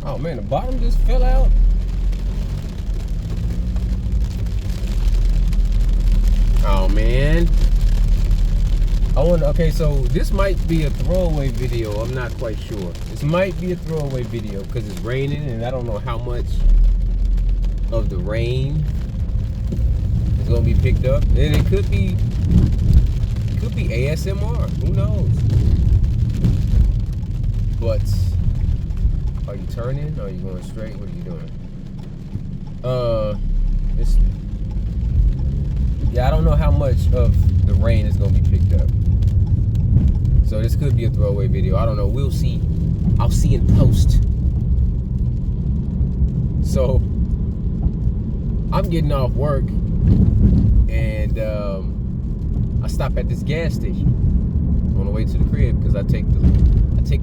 Oh man, the bottom just fell out. Oh man. Okay, so this might be a throwaway video. I'm not quite sure. This might be a throwaway video because it's raining and I don't know how much of the rain is gonna be picked up. And it could be ASMR. Who knows? But are you turning? Or are you going straight? What are you doing? Yeah, I don't know how much of the rain is gonna be picked up. So this could be a throwaway video. I don't know. We'll see. I'll see in post. So I'm getting off work and I stop at this gas station on the way to the crib because I take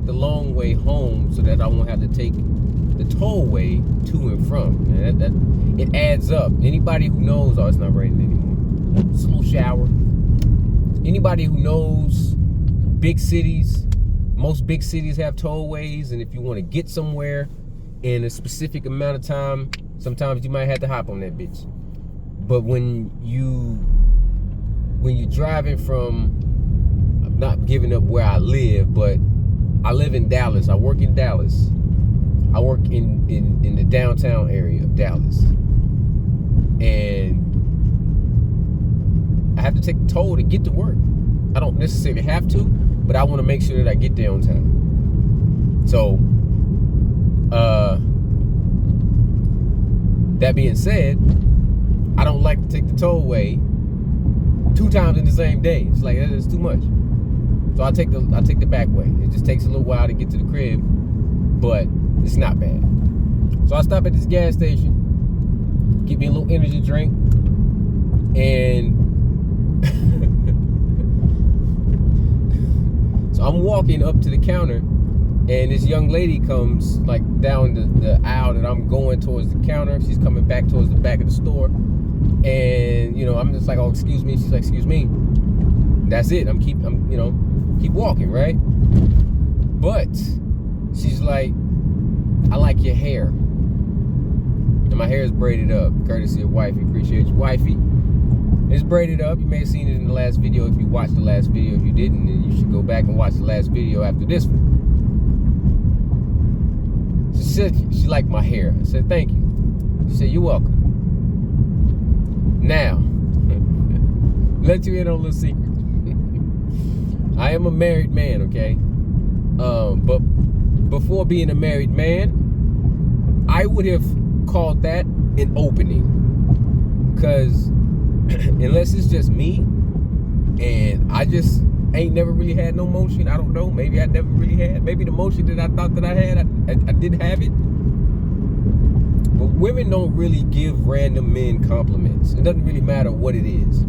the long way home so that I won't have to take the tollway to and from. And that it adds up. Anybody who knows, oh, it's not raining anymore. It's a little shower. Anybody who knows big cities, most big cities have tollways, and if you want to get somewhere in a specific amount of time, sometimes you might have to hop on that bitch. But when you're driving from, I'm not giving up where I live, but I live in Dallas. I work in Dallas. I work in the downtown area of Dallas. And I have to take the toll to get to work. I don't necessarily have to, but I want to make sure that I get there on time. So, that being said, I don't like to take the tollway 2 times in the same day. It's like, it's too much. So I take the back way. It just takes a little while to get to the crib, but it's not bad. So I stop at this gas station, get me a little energy drink, and so I'm walking up to the counter, and this young lady comes like down the aisle that I'm going towards the counter. She's coming back towards the back of the store, and I'm just like, oh, excuse me. She's like, excuse me. That's it. I'm keep walking, right? But she's like, I like your hair. And my hair is braided up, courtesy of wifey. Appreciate you, wifey. It's braided up. You may have seen it in the last video. If you watched the last video, if you didn't, then you should go back and watch the last video after this one. She said she liked my hair. I said, thank you. She said, you're welcome. Now, let you in on a little secret. I am a married man, okay? But before being a married man, I would have called that an opening. Because unless it's just me, and I just ain't never really had no motion, I don't know, maybe I never really had. Maybe the motion that I thought that I had, I didn't have it. But women don't really give random men compliments. It doesn't really matter what it is.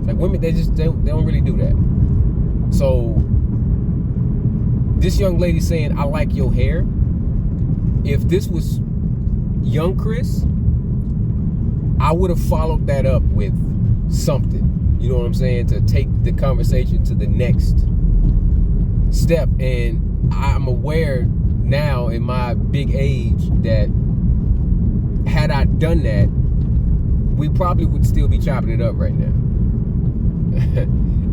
Like women, they don't really do that. So this young lady saying, I like your hair. If this was young Chris, I would have followed that up with something, you know what I'm saying, to take the conversation to the next step. And I'm aware now in my big age that had I done that, we probably would still be chopping it up right now.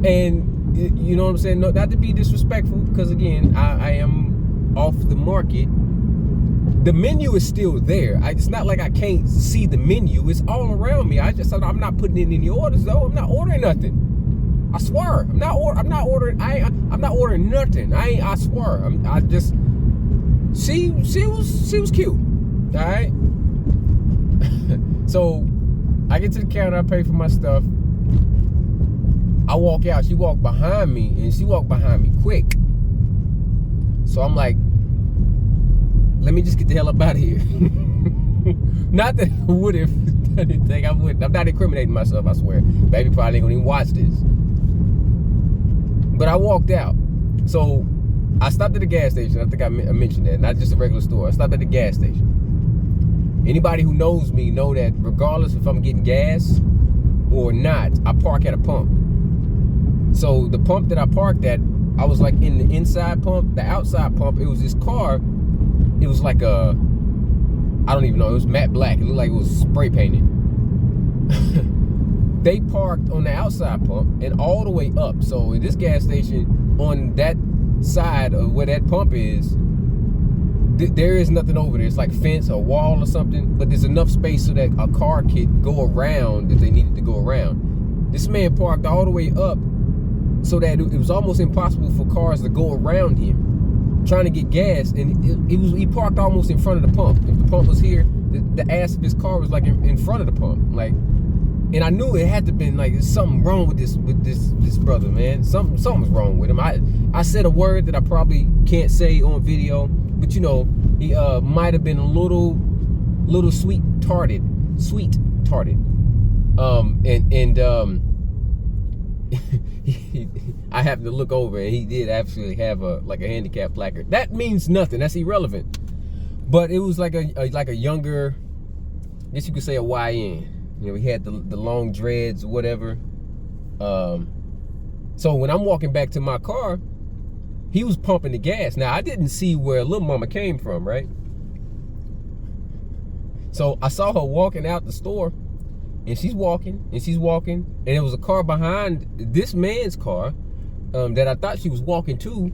And you know what I'm saying? No, not to be disrespectful, because again, I am off the market. The menu is still there. It's not like I can't see the menu. It's all around me. I'm not putting in any orders though. I'm not ordering nothing. I swear. I'm not ordering. I'm not ordering nothing. I swear. She was cute. All right. So I get to the counter. I pay for my stuff. I walk out. She walked behind me, and she walked behind me quick. So I'm like, let me just get the hell up out of here. Not that I would have done anything. I wouldn't. I'm not incriminating myself, I swear. Baby probably ain't gonna even watch this. But I walked out. So I stopped at the gas station. I think I mentioned that. Not just a regular store. I stopped at the gas station. Anybody who knows me know that regardless if I'm getting gas or not, I park at a pump. So the pump that I parked at, I was like in the inside pump. The outside pump, it was this car. It was was like a, I don't even know, it was matte black. It looked like it was spray painted. They parked on the outside pump and all the way up. So in this gas station, on that side of where that pump is, there is nothing over there. It's like fence or wall or something, but there's enough space so that a car could go around if they needed to go around. This man parked all the way up so that it was almost impossible for cars to go around him trying to get gas, and he parked almost in front of the pump. If the pump was here, the ass of his car was like in front of the pump, like. And I knew it had to been like, there's something wrong with this brother, man. Something was wrong with him. I said a word that I probably can't say on video, but you know, he might have been a little sweet-tarded. I happened to look over, and he did actually have a handicap placard. That means nothing. That's irrelevant. But it was like a younger, I guess you could say a YN. You know, he had the long dreads or whatever. So when I'm walking back to my car, he was pumping the gas. Now, I didn't see where Lil Mama came from, right? So I saw her walking out the store, and she's walking, and there was a car behind this man's car that I thought she was walking to,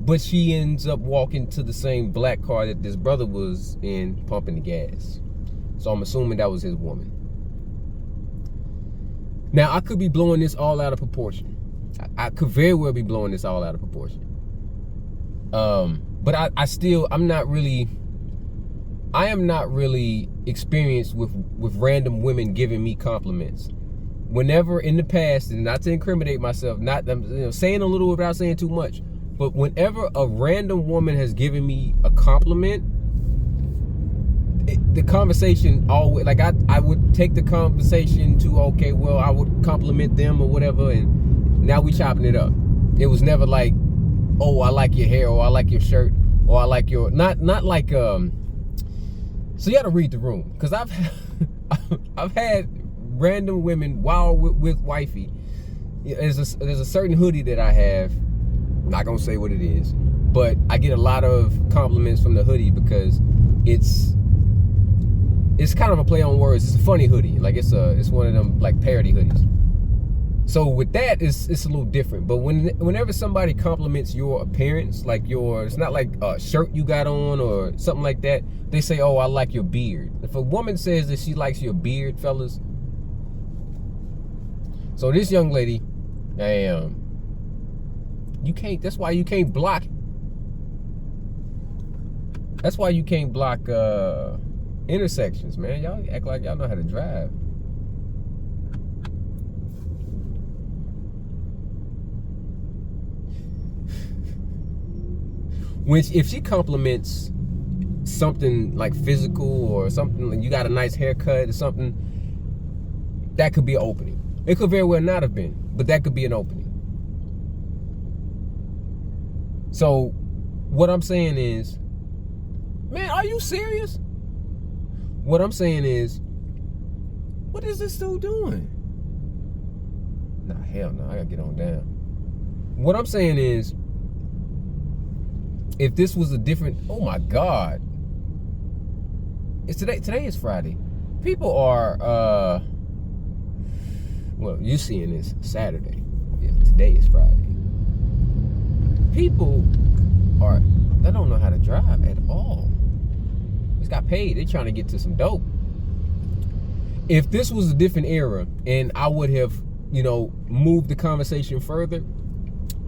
but she ends up walking to the same black car that this brother was in, pumping the gas. So I'm assuming that was his woman. Now, I could be blowing this all out of proportion. I could very well be blowing this all out of proportion. But I am not really experienced with random women giving me compliments. Whenever in the past, and not to incriminate myself, saying a little without saying too much, but whenever a random woman has given me a compliment, the conversation always, like I would take the conversation to, okay, well, I would compliment them or whatever, and now we chopping it up. It was never like, oh, I like your hair, or I like your shirt, or I like your, not like, so you gotta read the room, because I've had random women while with wifey. There's a certain hoodie that I have, I'm not gonna say what it is, but I get a lot of compliments from the hoodie because it's kind of a play on words. It's a funny hoodie. Like it's one of them like parody hoodies. So with that, it's a little different. But whenever somebody compliments your appearance, like it's not like a shirt you got on or something like that. They say, oh, I like your beard. If a woman says that she likes your beard, fellas. So this young lady, you can't, that's why you can't block. That's why you can't block intersections, man. Y'all act like y'all know how to drive. Which, if she compliments something like physical or something, like you got a nice haircut or something, that could be an opening. It could very well not have been, but that could be an opening. So, what I'm saying is, man, are you serious? What I'm saying is, what is this dude doing? Nah, hell no, I gotta get on down. What I'm saying is, if this was a different, oh my God. It's today is Friday. People are, well, you're seeing this Saturday. Yeah, today is Friday. People they don't know how to drive at all. Just got paid. They're trying to get to some dope. If this was a different era and I would have, moved the conversation further,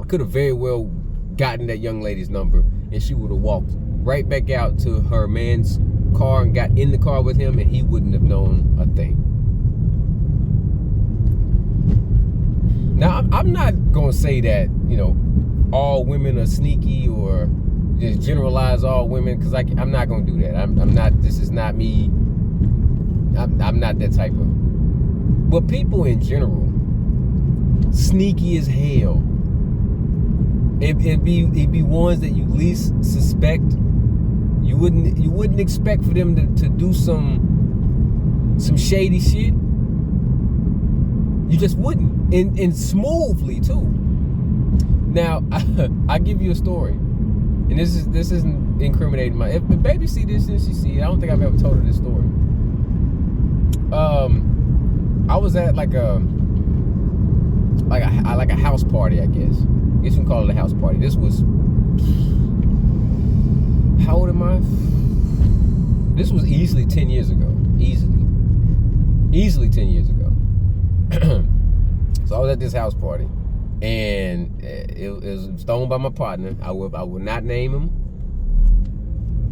I could have very well gotten that young lady's number and she would have walked right back out to her man's car and got in the car with him and he wouldn't have known a thing. Now, I'm not going to say that, all women are sneaky or just generalize all women, because I'm not going to do that. I'm not, this is not me. I'm not that type of. But people in general, sneaky as hell. It'd be ones that you least suspect. You wouldn't expect for them to do some shady shit. You just wouldn't, and smoothly too. Now, I give you a story, and this isn't incriminating my. If the baby see this, then she see it. I don't think I've ever told her this story. I was at like a house party, I guess. I guess you can call it a house party. This was, how old am I? This was easily 10 years ago. Easily 10 years ago. So I was at this house party, and it was thrown by my partner. I would not name him,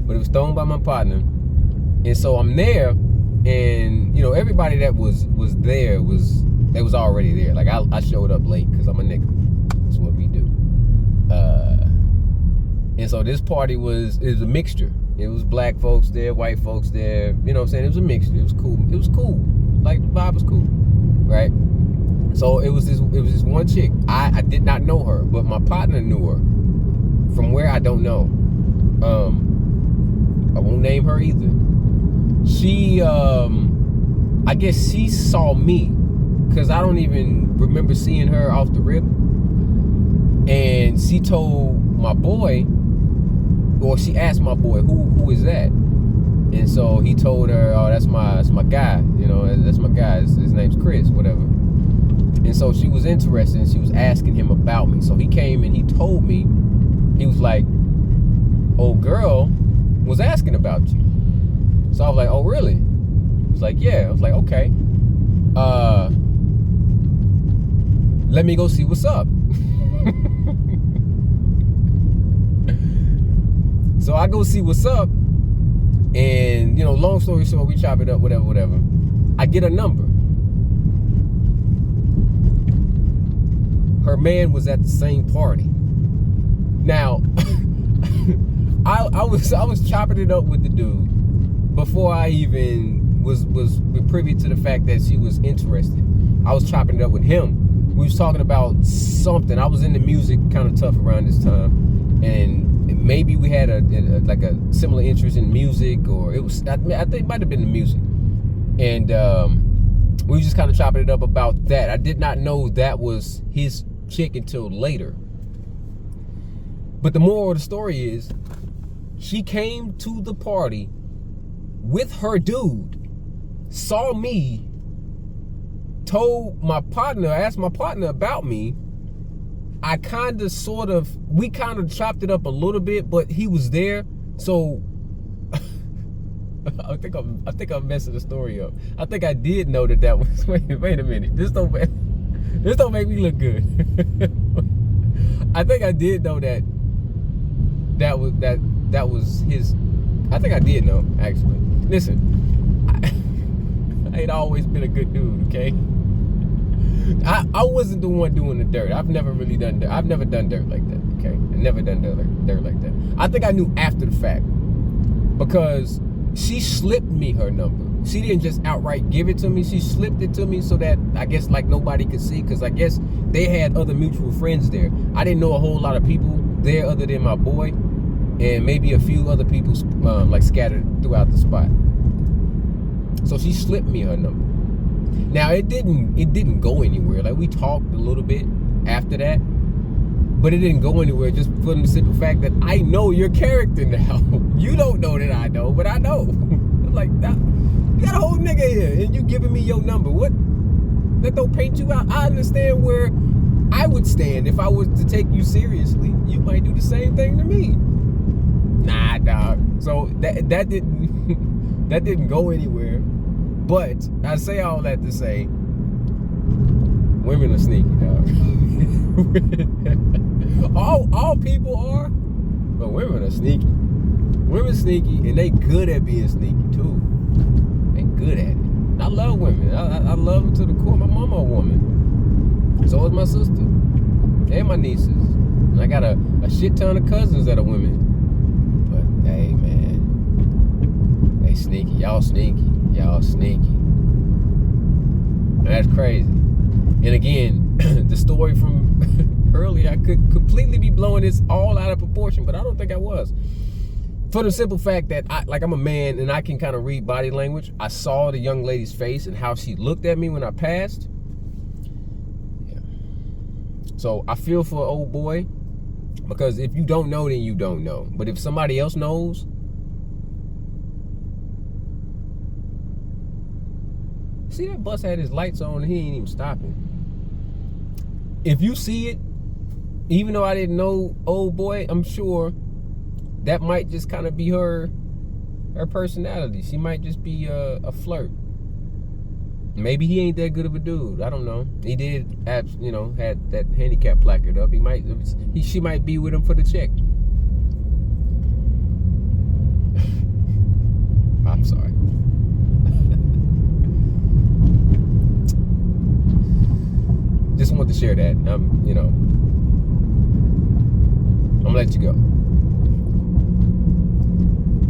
but it was thrown by my partner. And so I'm there, and you know, everybody that was there was already there. Like I showed up late because I'm a nigga. That's what we do. And so this party was a mixture. It was black folks there, white folks there. You know what I'm saying? It was a mixture. It was cool. It was cool. Like the vibe was cool, right? So it was this one chick. I did not know her, but my partner knew her from where I don't know. I won't name her either. She, I guess she saw me, because I don't even remember seeing her off the rip. And she told my boy, or she asked my boy, who is that? And so he told her, oh, that's my guy. You know, that's my guy. His name's Chris, whatever. And so she was interested, and she was asking him about me. So he came and he told me, he was like, old girl was asking about you. So I was like, oh, really? He was like, yeah. I was like, okay. Let me go see what's up. So I go see what's up, and, you know, long story short, we chop it up, whatever. I get a number. Her man was at the same party. Now, I was chopping it up with the dude before I even was privy to the fact that she was interested. I was chopping it up with him. We was talking about something. I was into music, kind of tough around this time, and maybe we had a similar interest in music, or it was, I think it might have been the music. And we were just kind of chopping it up about that. I did not know that was his chick until later. But the moral of the story is, she came to the party with her dude, saw me, told my partner, asked my partner about me. We kind of chopped it up a little bit, but he was there, so I think I'm messing the story up. I think I did know that was. Wait a minute. This don't make me look good. I think I did know that was his. I think I did know, actually. Listen, I ain't always been a good dude, okay? I wasn't the one doing the dirt. I've never really done dirt. I've never done dirt like that, okay? I've never done dirt like that. I think I knew after the fact, because she slipped me her number. She didn't just outright give it to me. She slipped it to me so that, I guess, like, nobody could see, because I guess they had other mutual friends there. I didn't know a whole lot of people there other than my boy, and maybe a few other people like scattered throughout the spot. So she slipped me her number. Now it didn't go anywhere. Like, we talked a little bit after that, but it didn't go anywhere, just for the simple fact that I know your character now. You don't know that I know, but I know. Like, you got a whole nigga here, and you giving me your number. What? That don't paint you out. I understand where I would stand if I was to take you seriously. You might do the same thing to me. Nah, dog. So that didn't go anywhere. But I say all that to say, women are sneaky, dog. all people are, but women are sneaky. Women sneaky, and they good at being sneaky too. They good at it. I love women. I love them to the core. My mama a woman. So is my sister and my nieces. And I got a shit ton of cousins that are women. But hey, man, they sneaky. Y'all sneaky. Y'all sneaky. That's crazy. And again, the story from earlier, I could completely be blowing this all out of proportion, but I don't think I was. For the simple fact that I'm a man and I can kind of read body language. I saw the young lady's face and how she looked at me when I passed. Yeah. So I feel for old boy. Because if you don't know, then you don't know. But if somebody else knows, see, that bus had his lights on and he ain't even stopping. If you see it, even though I didn't know old boy, I'm sure that might just kind of be her personality. She might just be a flirt. Maybe he ain't that good of a dude. I don't know. He did have, had that handicap placard up. She might be with him for the check. I'm sorry. Just want to share that. I'm gonna let you go.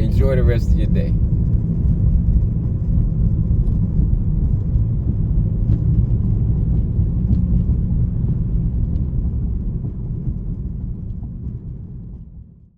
Enjoy the rest of your day.